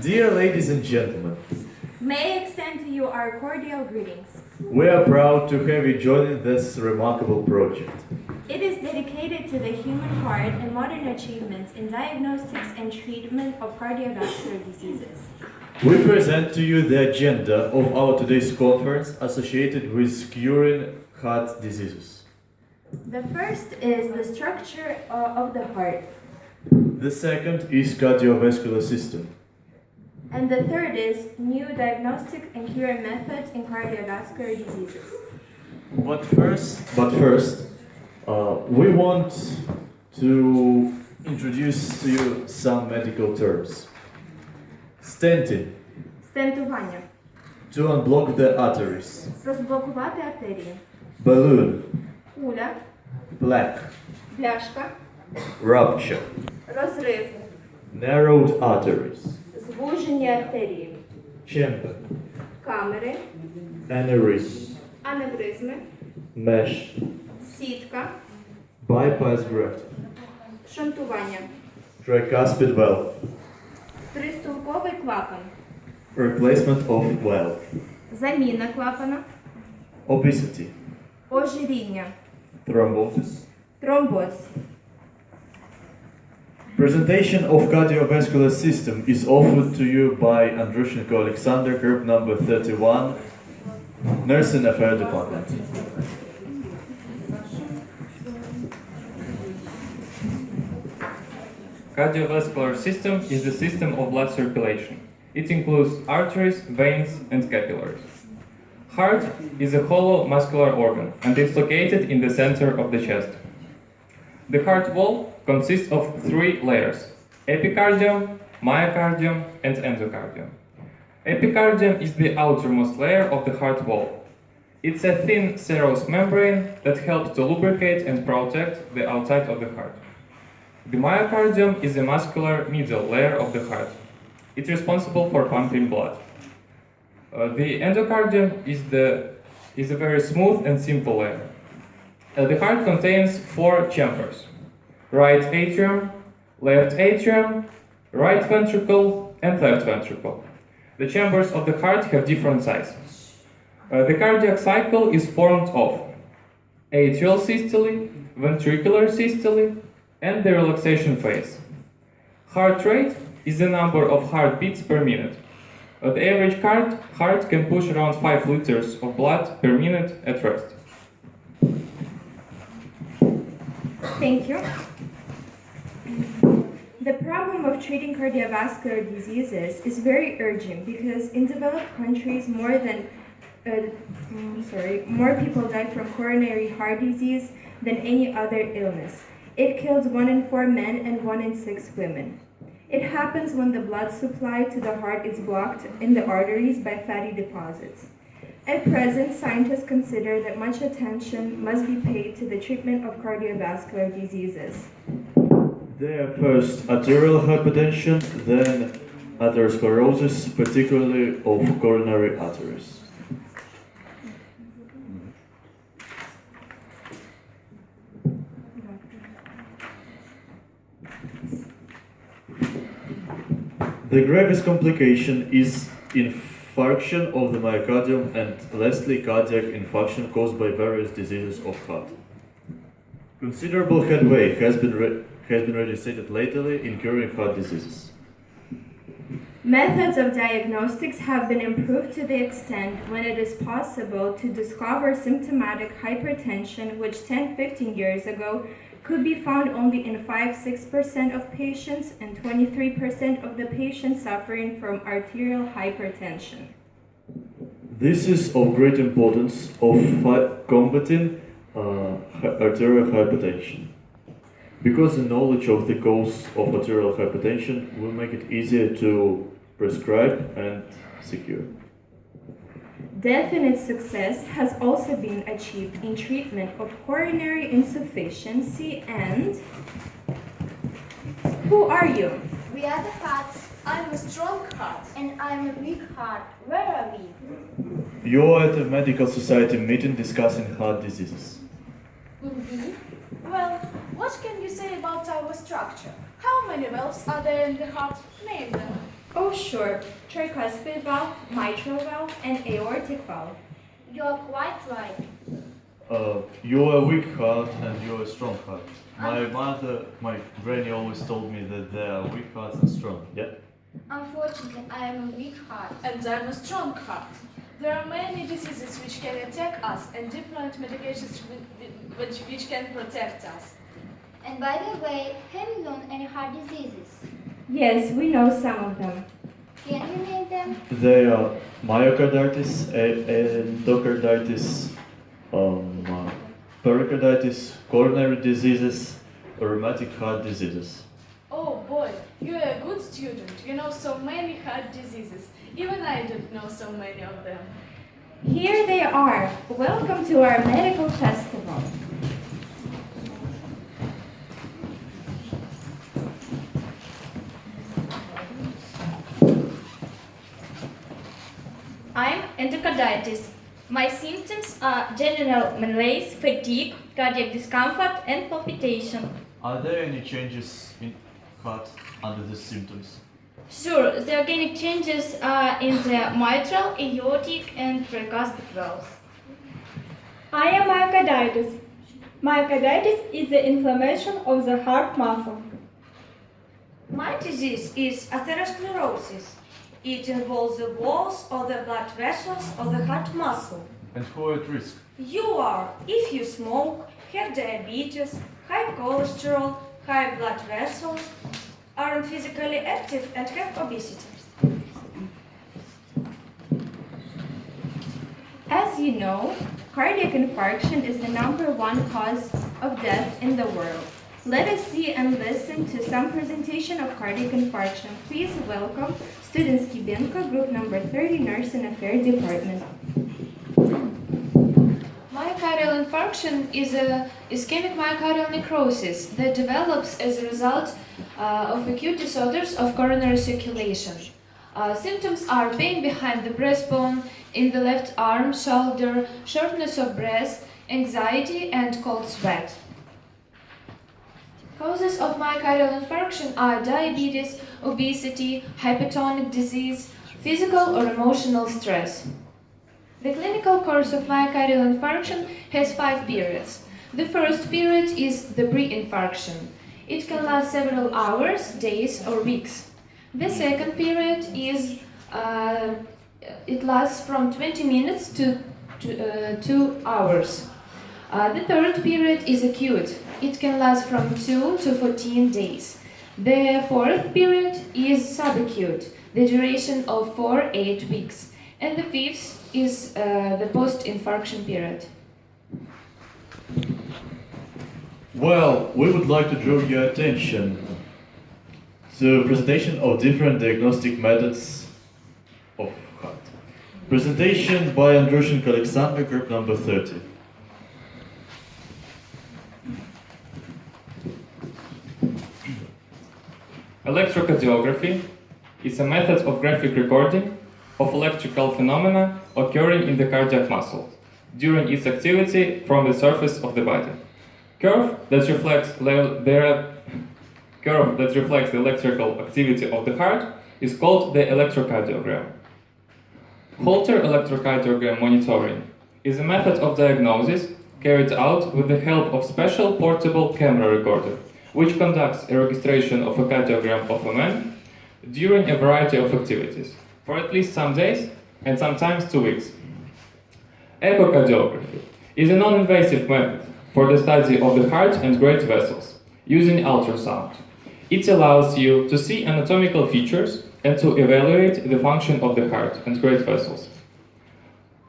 Dear ladies and gentlemen, May I extend to you our cordial greetings. we are proud to have you joining this remarkable project. It is dedicated to the human heart and modern achievements in diagnostics and treatment of cardiovascular diseases. We present to you the agenda of our today's conference associated with curing heart diseases. The first is the structure of the heart, The second is cardiovascular system. and the third is new diagnostic and cure methods in cardiovascular diseases. But first, we want to introduce to you some medical terms. Stenting, Стентування. to unblock the arteries. Розблокувати артерії. Balloon, Куля, plaque, пляшка, rupture, розрив, narrowed arteries, звужені артерії, chamber, камери, aneurysm, аневризми, mesh, сітка, bypass graft, шунтування, tricuspid valve, тристулковий клапан, replacement of valve, заміна клапана, obesity, ожиріння, thrombosis. тромбоз. Presentation of cardiovascular system is offered to you by Andrushenko Alexander, group number 31, Nursing Affair Department. Cardiovascular system is the system of blood circulation. It includes arteries, veins, and capillaries. Heart is a hollow muscular organ and is located in the center of the chest. The heart wall consists of three layers: epicardium, myocardium, and endocardium. Epicardium is the outermost layer of the heart wall. It's a thin serous membrane that helps to lubricate and protect the outside of the heart. The myocardium is a muscular middle layer of the heart. It's responsible for pumping blood. The endocardium is a very smooth and simple layer. The heart contains four chambers: right atrium, left atrium, right ventricle, and left ventricle. The chambers of the heart have different sizes. The cardiac cycle is formed of atrial systole, ventricular systole, and the relaxation phase. Heart rate is the number of heartbeats per minute. The average heart can push around 5 liters of blood per minute at rest. Thank you. The problem of treating cardiovascular diseases is very urgent because in developed countries more people die from coronary heart disease than any other illness. It kills 1 in 4 men and 1 in 6 women. It happens when the blood supply to the heart is blocked in the arteries by fatty deposits. At present, scientists consider that much attention must be paid to the treatment of cardiovascular diseases. There are first arterial hypertension, then atherosclerosis, particularly of coronary arteries. The gravest complication is infarction of the myocardium and lastly cardiac infarction caused by various diseases of heart. Considerable headway has been registered lately in curing heart diseases. Methods of diagnostics have been improved to the extent when it is possible to discover symptomatic hypertension, which 10-15 years ago could be found only in 5-6% of patients and 23% of the patients suffering from arterial hypertension. This is of great importance of combating arterial hypertension, because the knowledge of the cause of arterial hypertension will make it easier to prescribe and secure. Definite success has also been achieved in treatment of coronary insufficiency and... Who are you? We are the hearts. I'm a strong heart. And I'm a weak heart. Where are we? You are at a medical society meeting discussing heart diseases. Indeed. Well, what what can you say about our structure? How many valves are there in the heart? Name them. Oh, sure. Tricuspid valve, mitral valve, and aortic valve. You're quite right. You're a weak heart and you're a strong heart. My granny always told me that there are weak hearts and strong. Yeah? Unfortunately, I am a weak heart. And I'm a strong heart. There are many diseases which can attack us and different medications which can protect us. And by the way, have you known any heart diseases? Yes, we know some of them. Can you name them? They are myocarditis, endocarditis, pericarditis, coronary diseases, rheumatic heart diseases. Oh boy, you're a good student. You know so many heart diseases. Even I don't know so many of them. Here they are. Welcome to our medical festival. I'm endocarditis. My symptoms are general malaise, fatigue, cardiac discomfort, and palpitation. Are there any changes in heart under the symptoms? Sure, the organic changes are in the mitral, aortic, and tricuspid valves. I am myocarditis. Myocarditis is the inflammation of the heart muscle. My disease is atherosclerosis. It involves the walls of the blood vessels of the heart muscle. And who are at risk? You are if you smoke, have diabetes, high cholesterol, high blood vessels, aren't physically active, and have obesity. As you know, cardiac infarction is the #1 cause of death in the world. Let us see and listen to some presentation of cardiac infarction. Please welcome student Skibenko, group number 30, Nurse and Affair Department. Myocardial infarction is a ischemic myocardial necrosis that develops as a result of acute disorders of coronary circulation. Symptoms are pain behind the breastbone, in the left arm, shoulder, shortness of breath, anxiety, and cold sweat. Causes of myocardial infarction are diabetes, obesity, hypertonic disease, physical or emotional stress. The clinical course of myocardial infarction has 5 periods. The first period is the pre-infarction. It can last several hours, days, or weeks. The second period is it lasts from 20 minutes to 2 hours. The third period is acute. It can last from 2 to 14 days. The fourth period is subacute, the duration of 4-8 weeks. And the fifth is the post-infarction period. Well, we would like to draw your attention to the presentation of different diagnostic methods of heart. Presentation by Andrushenko Alexander, group number 30. Electrocardiography is a method of graphic recording of electrical phenomena occurring in the cardiac muscle during its activity from the surface of the body. Curve that reflects the electrical activity of the heart is called the electrocardiogram. Holter electrocardiogram monitoring is a method of diagnosis carried out with the help of special portable camera recorder, which conducts a registration of a cardiogram of a man during a variety of activities, for at least some days and sometimes 2 weeks. Echocardiography is a non-invasive method for the study of the heart and great vessels using ultrasound. It allows you to see anatomical features and to evaluate the function of the heart and great vessels.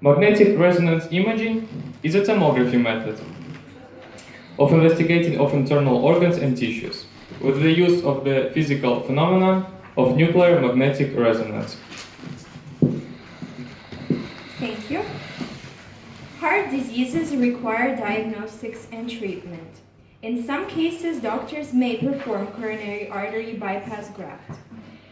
Magnetic resonance imaging is a tomography method of investigating of internal organs and tissues with the use of the physical phenomenon of nuclear magnetic resonance. Thank you. Heart diseases require diagnostics and treatment. In some cases, doctors may perform coronary artery bypass graft.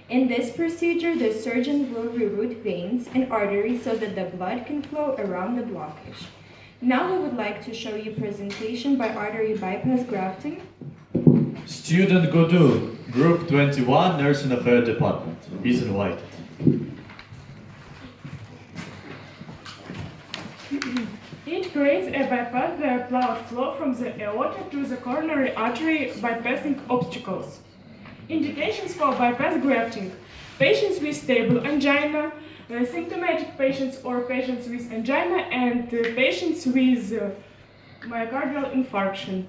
In this procedure, the surgeon will reroute veins and arteries so that the blood can flow around the blockage. Now we would like to show you presentation by artery bypass grafting. Student Godul, Group 21, Nursing Affairs Department, is invited. It creates a bypass the blood flow from the aorta to the coronary artery, bypassing obstacles. Indications for bypass grafting: patients with stable angina, symptomatic patients or patients with angina, and patients with myocardial infarction.